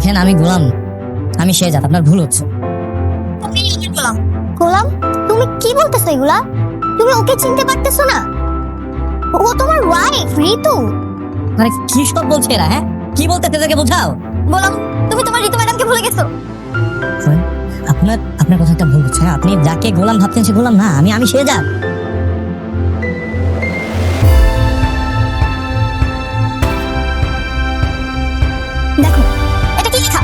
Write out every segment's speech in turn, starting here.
দেখেন আমি গোলাম, আমি শেহজাদ, আপনার ভুল হচ্ছে। গোলাম গোলাম, তুমি কি বলতেছো এগুলা? তুমি ওকে চিনতে পারতেছো না? ও তোমার ওয়াইফ ঋতু। মানে কি সব বলছে এরা? হ্যাঁ, কি বলতে তাদেরকে বোঝাও। গোলাম, তুমি তোমার ঋতু ম্যাডামকে ভুলে গেছো। শুনেন, আপনার আপনার কথা একটা ভুল হচ্ছে। হ্যাঁ, আপনি যাকে গোলাম ভাবছেন সে গোলাম না, আমি শেহজাদ। দেখো, এটা কি লেখা?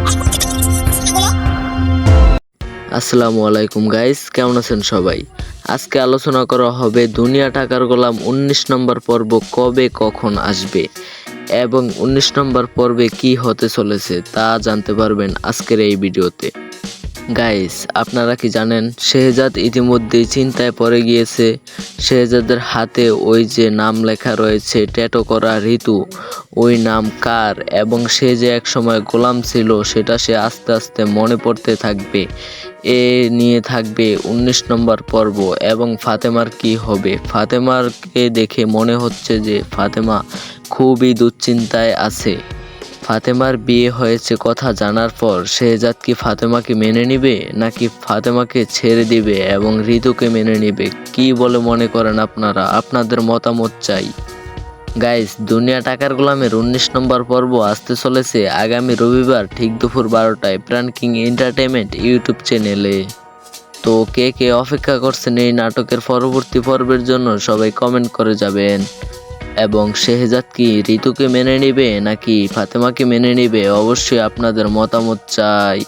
এখন কি তুমি কিছু বলতেছো না, গোলাম? আসসালামু আলাইকুম গাইস, কেমন আছেন সবাই? আজকে আলোচনা করা হবে দুনিয়া টাকার গোলাম 19 নম্বর পর্ব কবে কখন আসবে এবং 19 নম্বর পর্বে কি হতে চলেছে তা জানতে পারবেন আজকের এই ভিডিওতে। গাইস, আপনারা কি জানেন শেহজাদ ইতিমধ্যেই চিন্তায় পড়ে গিয়েছে। শেহজাদের হাতে ওই যে নাম লেখা রয়েছে ট্যাটু করা ঋতু, ওই নাম কার এবং সে যে এক সময় গোলাম ছিল সেটা সে আস্তে আস্তে মনে পড়তে থাকবে। এ নিয়ে থাকবে 19 নম্বর পর্ব। এবং ফাতেমার কি হবে? ফাতেমারকে দেখে মনে হচ্ছে যে ফাতেমা খুবই দুশ্চিন্তায় আছে। ফাতেমার বিয়ে হয়েছে কথা জানার পর শেহজাদ কি ফাতেমাকে মেনে নিবে নাকি ফাতেমাকে ছেড়ে দিবে এবং ঋতুকে মেনে নিবে? কি বলে মনে করেন আপনারা? আপনাদের মতামত চাই। গাইস, দুনিয়া টাকার গোলামের 19 নম্বর পর্ব আসতে চলেছে আগামী রবিবার ঠিক দুপুর 12টায় প্রাণ কিং এন্টারটেইনমেন্ট ইউটিউব চ্যানেলে। তো কে কে অপেক্ষা করছেন এই নাটকের পরবর্তী পর্বের জন্য সবাই কমেন্ট করে যাবেন। এবং শেহজাদ কি ঋতুকে মেনে নিবে নাকি ফাতেমাকে মেনে নিবে? অবশ্যই আপনাদের মতামত চাই।